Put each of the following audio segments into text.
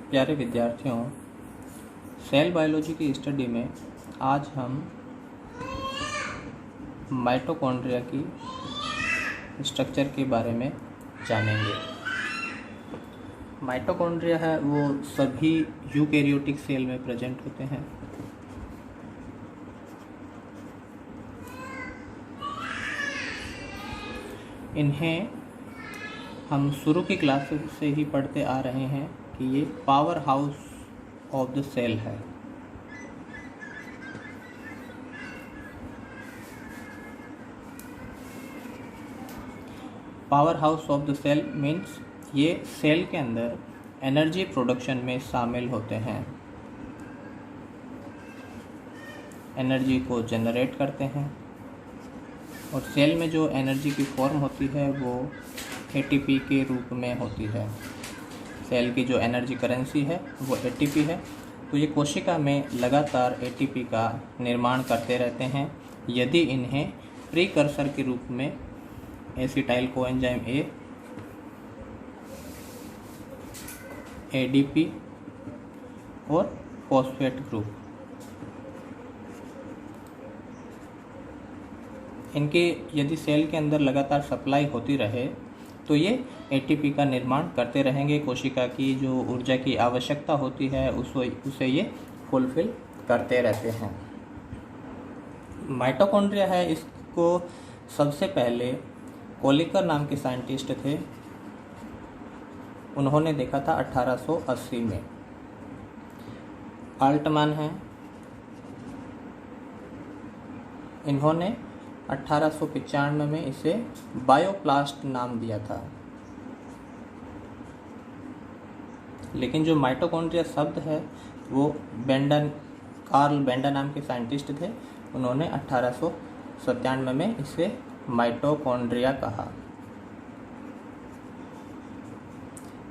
प्यारे विद्यार्थियों, cell biology की स्टडी में आज हम माइटोकॉन्ड्रिया की स्ट्रक्चर के बारे में जानेंगे। माइटोकॉन्ड्रिया है वो सभी यूकैरियोटिक सेल में प्रेजेंट होते हैं। इन्हें हम शुरू की क्लास से ही पढ़ते आ रहे हैं कि ये powerhouse of the cell है। Powerhouse of the cell means ये सेल के अंदर एनर्जी प्रोडक्शन में शामिल होते हैं, एनर्जी को जनरेट करते हैं और सेल में जो एनर्जी की फॉर्म होती है वो एटीपी के रूप में होती है। सेल की जो एनर्जी करेंसी है वो एटीपी है। तो ये कोशिका में लगातार एटीपी का निर्माण करते रहते हैं यदि इन्हें प्रीकर्सर के रूप में एसिटाइल कोएंजाइम ए, एडीपी और फॉस्फेट ग्रुप इनके यदि सेल के अंदर लगातार सप्लाई होती रहे तो ये एटीपी का निर्माण करते रहेंगे। कोशिका की जो ऊर्जा की आवश्यकता होती है उसे ये फुलफिल करते रहते हैं। माइटोकॉन्ड्रिया है, इसको सबसे पहले कोलिकर नाम के साइंटिस्ट थे, उन्होंने देखा था 1880 में। आल्टमान है, इन्होंने 1895 में इसे बायोप्लास्ट नाम दिया था। लेकिन जो माइटोकॉन्ड्रिया शब्द है वो कार्ल बेंडा नाम के साइंटिस्ट थे, उन्होंने 1897 में इसे माइटोकॉन्ड्रिया कहा,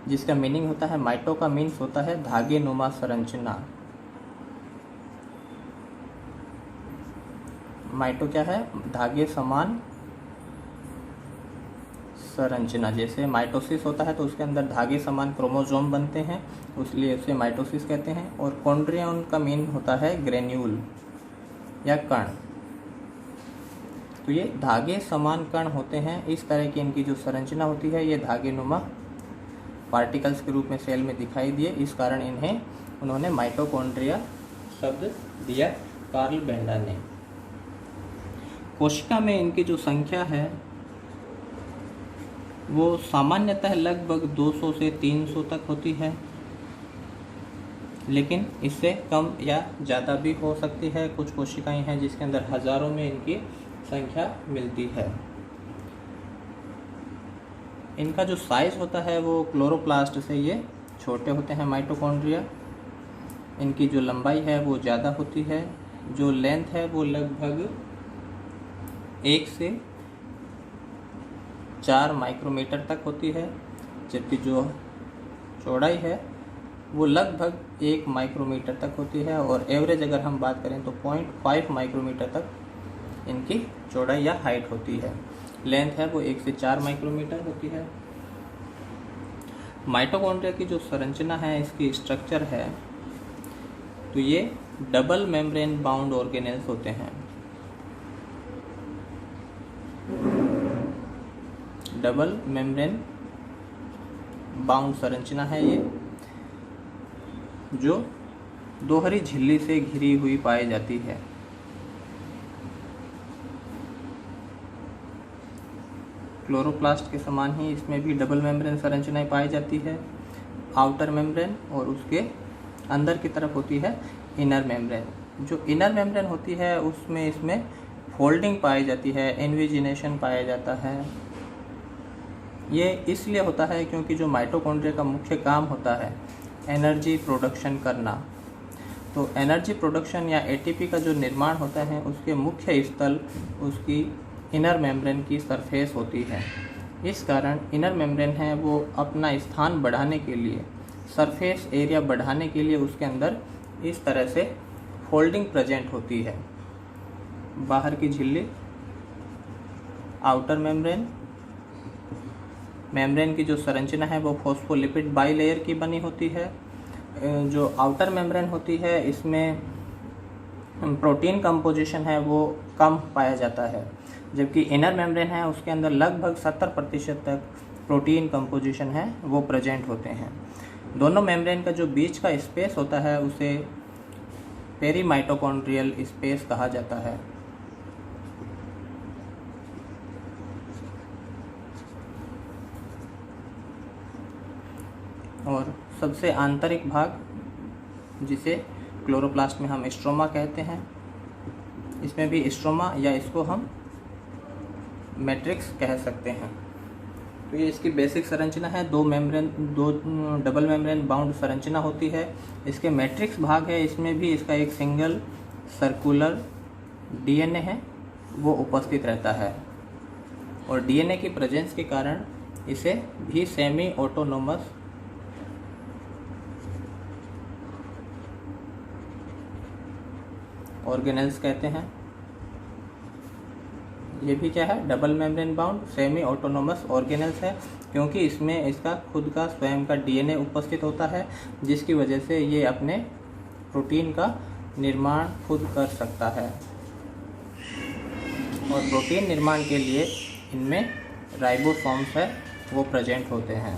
जिसका मीनिंग होता है, माइटो का मीन्स होता है धागे नुमा संरचना। माइटो क्या है? धागे समान संरचना। जैसे माइटोसिस होता है तो उसके अंदर धागे समान क्रोमोसोम बनते हैं, इसलिए उसे माइटोसिस कहते हैं। और कॉन्ड्रिया उनका मीन होता है ग्रेन्यूल या कण। तो ये धागे समान कण होते हैं। इस तरह की इनकी जो संरचना होती है ये धागे नुमा पार्टिकल्स के रूप में सेल में दिखाई दिए, इस कारण इन्हें उन्होंने माइटोकॉन्ड्रिया शब्द दिया कार्ल बेंडा ने। कोशिका में इनकी जो संख्या है वो सामान्यतः लगभग 200 से 300 तक होती है, लेकिन इससे कम या ज़्यादा भी हो सकती है। कुछ कोशिकाएं हैं जिसके अंदर हजारों में इनकी संख्या मिलती है। इनका जो साइज होता है वो क्लोरोप्लास्ट से ये छोटे होते हैं माइटोकॉन्ड्रिया। इनकी जो लंबाई है वो ज़्यादा होती है, जो लेंथ है वो लगभग 1 से 4 माइक्रोमीटर तक होती है, जबकि जो चौड़ाई है वो लगभग 1 माइक्रोमीटर तक होती है। और एवरेज अगर हम बात करें तो 0.5 माइक्रोमीटर तक इनकी चौड़ाई या हाइट होती है। लेंथ है वो 1 से 4 माइक्रोमीटर होती है। माइटोकॉन्ड्रिया की जो संरचना है, इसकी स्ट्रक्चर है, तो ये डबल मेम्ब्रेन बाउंड ऑर्गेनेल्स होते हैं। डबल मेम्ब्रेन बाउंड संरचना है ये, जो दोहरी झिल्ली से घिरी हुई पाई जाती है। क्लोरोप्लास्ट के समान ही इसमें भी डबल मेम्ब्रेन संरचनाएं पाई जाती है। आउटर मेम्ब्रेन और उसके अंदर की तरफ होती है इनर मेम्ब्रेन। जो इनर मेम्ब्रेन होती है उसमें इसमें फोल्डिंग पाई जाती है, इन्विजिनेशन पाया जाता है। ये इसलिए होता है क्योंकि जो माइटोकॉन्ड्रिया का मुख्य काम होता है एनर्जी प्रोडक्शन करना, तो एनर्जी प्रोडक्शन या एटीपी का जो निर्माण होता है उसके मुख्य स्थल उसकी इनर मेम्ब्रेन की सरफेस होती है। इस कारण इनर मेम्ब्रेन है वो अपना स्थान बढ़ाने के लिए, सरफेस एरिया बढ़ाने के लिए उसके अंदर इस तरह से फोल्डिंग प्रेजेंट होती है। बाहर की झिल्ली, आउटर मेम्ब्रेन, मेम्ब्रेन की जो संरचना है वो फॉस्फोलिपिड बाइलेयर की बनी होती है जो आउटर मेम्ब्रेन होती है इसमें प्रोटीन कंपोजिशन है वो कम पाया जाता है, जबकि इनर मेम्ब्रेन है उसके अंदर लगभग 70% तक प्रोटीन कंपोजिशन है वो प्रेजेंट होते हैं। दोनों मेम्ब्रेन का जो बीच का स्पेस होता है उसे पेरीमाइटोकॉन्ड्रियल स्पेस कहा जाता है। और सबसे आंतरिक भाग जिसे क्लोरोप्लास्ट में हम स्ट्रोमा कहते हैं, इसमें भी स्ट्रोमा या इसको हम मैट्रिक्स कह सकते हैं। तो ये इसकी बेसिक संरचना है। दो डबल मेम्ब्रेन बाउंड संरचना होती है। इसके मैट्रिक्स भाग है, इसमें भी इसका एक सिंगल सर्कुलर डीएनए है वो उपस्थित रहता है, और डीएनए की प्रेजेंस के कारण इसे भी सेमी ऑटोनोमस ऑर्गेनेल्स कहते हैं। ये भी क्या है, double membrane bound semi autonomous organelles है, क्योंकि इसमें इसका खुद का स्वयं का डीएनए उपस्थित होता है, जिसकी वजह से ये अपने प्रोटीन का निर्माण खुद कर सकता है। और प्रोटीन निर्माण के लिए इनमें राइबोसोम्स है वो प्रेजेंट होते हैं।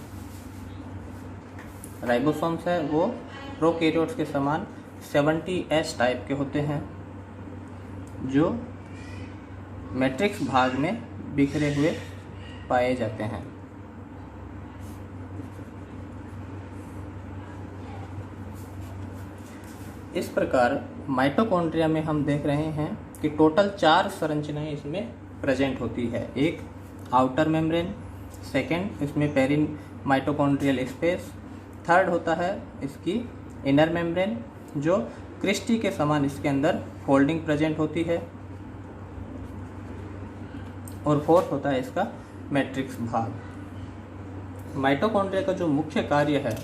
राइबोसोम्स है वो प्रोकैरियोट्स के समान 70S टाइप के होते हैं, जो मैट्रिक्स भाग में बिखरे हुए पाए जाते हैं। इस प्रकार माइटोकॉन्ड्रिया में हम देख रहे हैं कि टोटल 4 संरचनाएं इसमें प्रेजेंट होती है। एक आउटर मेम्ब्रेन, सेकंड इसमें पेरीमाइटोकॉन्ड्रियल स्पेस, थर्ड होता है इसकी इनर मेम्ब्रेन जो क्रिस्टी के समान इसके अंदर फोल्डिंग प्रेजेंट होती है, और फोर्थ होता है इसका मैट्रिक्स भाग। माइटोकॉन्ड्रिया का जो मुख्य कार्य है,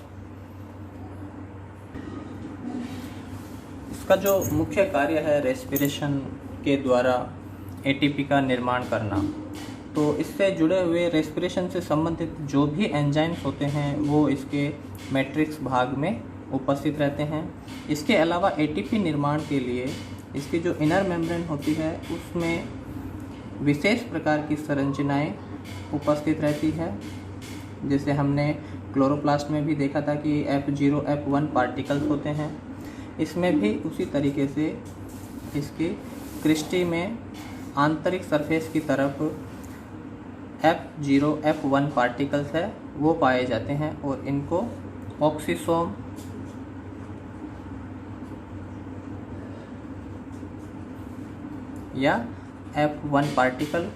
इसका जो मुख्य कार्य है रेस्पिरेशन के द्वारा एटीपी का निर्माण करना। तो इससे जुड़े हुए रेस्पिरेशन से संबंधित जो भी एंजाइम्स होते हैं वो इसके मैट्रिक्स भाग में उपस्थित रहते हैं। इसके अलावा एटीपी निर्माण के लिए इसकी जो इनर मेम्ब्रेन होती है उसमें विशेष प्रकार की संरचनाएं उपस्थित रहती है, जैसे हमने क्लोरोप्लास्ट में भी देखा था कि F0 F1 पार्टिकल्स होते हैं। इसमें भी उसी तरीके से इसकी क्रिस्टी में आंतरिक सरफेस की तरफ F0 F1 पार्टिकल्स है वो पाए जाते हैं, और इनको ऑक्सीसोम या F1 पार्टिकल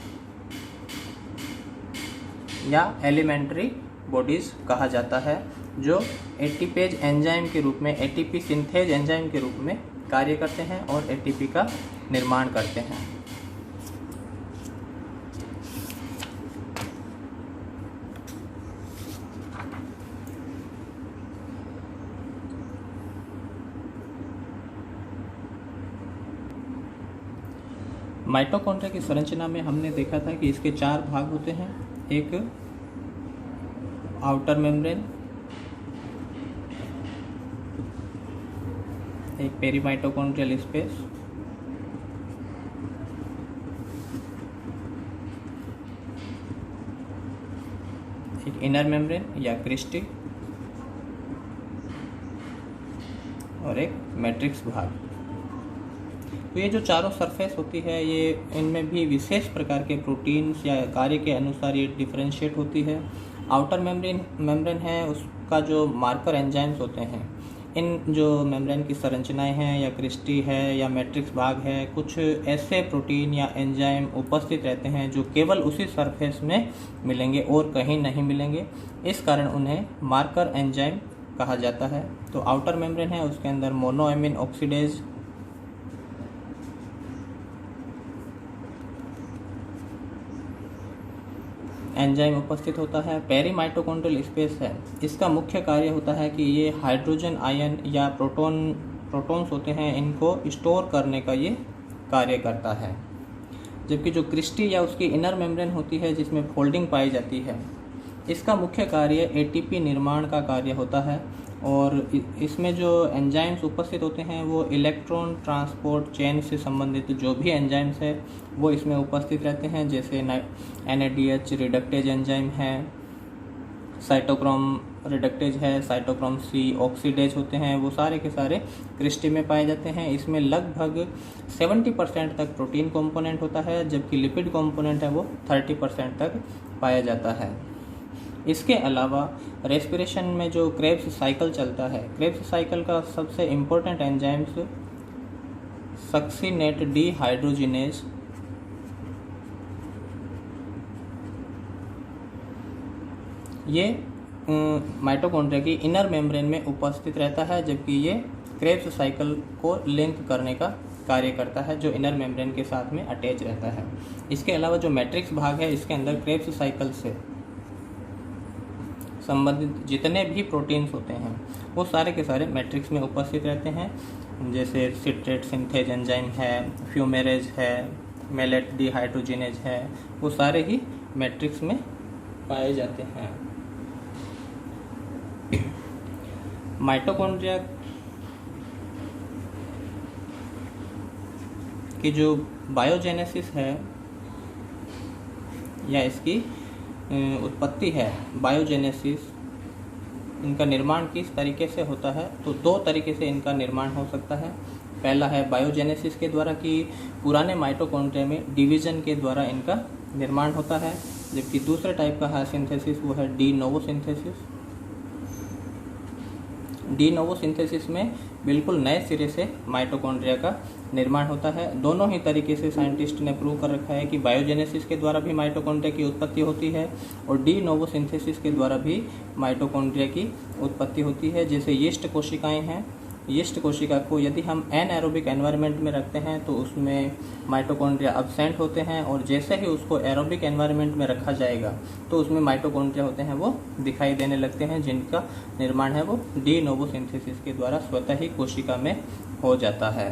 या एलिमेंट्री बॉडीज कहा जाता है, जो एटीपेज एंजाइम के रूप में, एटीपी सिंथेज एंजाइम के रूप में कार्य करते हैं और एटीपी का निर्माण करते हैं। माइटोकॉन्ड्रिया की संरचना में हमने देखा था कि इसके 4 भाग होते हैं। एक आउटर मेम्ब्रेन, एक पेरीमाइटोकॉन्ड्रियल स्पेस, एक इनर मेम्ब्रेन या क्रिस्टी, और एक मैट्रिक्स भाग। तो ये जो चारों सरफेस होती है ये इनमें भी विशेष प्रकार के प्रोटीन्स या कार्य के अनुसार ये डिफरेंशिएट होती है। आउटर मेम्ब्रेन है उसका जो मार्कर एंजाइम्स होते हैं, इन जो मेम्ब्रेन की संरचनाएं हैं या क्रिस्टी है या मैट्रिक्स भाग है, कुछ ऐसे प्रोटीन या एंजाइम उपस्थित रहते हैं जो केवल उसी सरफेस में मिलेंगे और कहीं नहीं मिलेंगे। इस कारण उन्हें मार्कर एंजाइम कहा जाता है। तो आउटर मेम्ब्रेन है उसके अंदर मोनोएमिन ऑक्सीडेज एंजाइम उपस्थित होता है। पेरीमाइटोकॉन्ड्रियल स्पेस है, इसका मुख्य कार्य होता है कि ये हाइड्रोजन आयन या प्रोटॉन्स होते हैं, इनको स्टोर करने का ये कार्य करता है। जबकि जो क्रिस्टी या उसकी इनर मेम्ब्रेन होती है जिसमें फोल्डिंग पाई जाती है, इसका मुख्य कार्य एटीपी निर्माण का कार्य होता है, और इसमें जो एंजाइम्स उपस्थित होते हैं वो इलेक्ट्रॉन ट्रांसपोर्ट चेन से संबंधित जो भी एंजाइम्स है वो इसमें उपस्थित रहते हैं, जैसे NADH रिडक्टेज एंजाइम है, साइटोक्रोम रिडक्टेज है, साइटोक्रोम C ऑक्सीडेज होते हैं, वो सारे के सारे क्रिस्टी में पाए जाते हैं। इसमें लगभग 70% तक प्रोटीन कंपोनेंट होता है, जबकि लिपिड कंपोनेंट है वो 30% तक पाया जाता है। इसके अलावा रेस्पिरेशन में जो क्रेब्स साइकिल चलता है, क्रेब्स साइकिल का सबसे इम्पोर्टेंट एंजाइम्स सक्सिनेट डिहाइड्रोजिनेज, ये माइटोकॉन्ड्रिया की इनर मेम्ब्रेन में उपस्थित रहता है, जबकि ये क्रेब्स साइकिल को लिंक करने का कार्य करता है, जो इनर मेम्ब्रेन के साथ में अटैच रहता है। इसके अलावा जो मैट्रिक्स भाग है, इसके अंदर क्रेब्स साइकिल से संबंधित जितने भी प्रोटीन्स होते हैं वो सारे के सारे मैट्रिक्स में उपस्थित रहते हैं, जैसे सिट्रेट सिंथेज एंजाइम है, फ्यूमेरेज है, मेलेट डिहाइड्रोजिनेज है, वो सारे ही मैट्रिक्स में पाए जाते हैं। माइटोकॉन्ड्रिया की जो बायोजेनेसिस है या इसकी उत्पत्ति है, बायोजेनेसिस, इनका निर्माण किस तरीके से होता है, तो दो तरीके से इनका निर्माण हो सकता है। पहला है बायोजेनेसिस के द्वारा कि पुराने माइटोकॉन्ड्रिया में डिवीजन के द्वारा इनका निर्माण होता है, जबकि दूसरे टाइप का है सिंथेसिस, वो है de novo synthesis. De novo synthesis में बिल्कुल नए सिरे से माइटोकॉन्ड्रिया का निर्माण होता है। दोनों ही तरीके से साइंटिस्ट ने प्रूव कर रखा है कि बायोजेनेसिस के द्वारा भी माइटोकॉन्ड्रिया की उत्पत्ति होती है और डी नोवो सिंथेसिस के द्वारा भी माइटोकॉन्ड्रिया की उत्पत्ति होती है। जैसे यीस्ट कोशिकाएं हैं, यीस्ट कोशिका को यदि हम एनाएरोबिक एनवायरनमेंट में रखते हैं तो उसमें माइटोकॉन्ड्रिया अब्सेंट होते हैं, और जैसे ही उसको एरोबिक एनवायरनमेंट में रखा जाएगा तो उसमें माइटोकॉन्ड्रिया होते हैं वो दिखाई देने लगते हैं, जिनका निर्माण है वो डी नोवो सिंथेसिस के द्वारा स्वतः ही कोशिका में हो जाता है।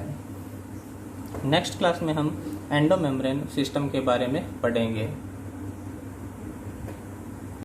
नेक्स्ट क्लास में हम एंडोमेम्ब्रेन सिस्टम के बारे में पढ़ेंगे।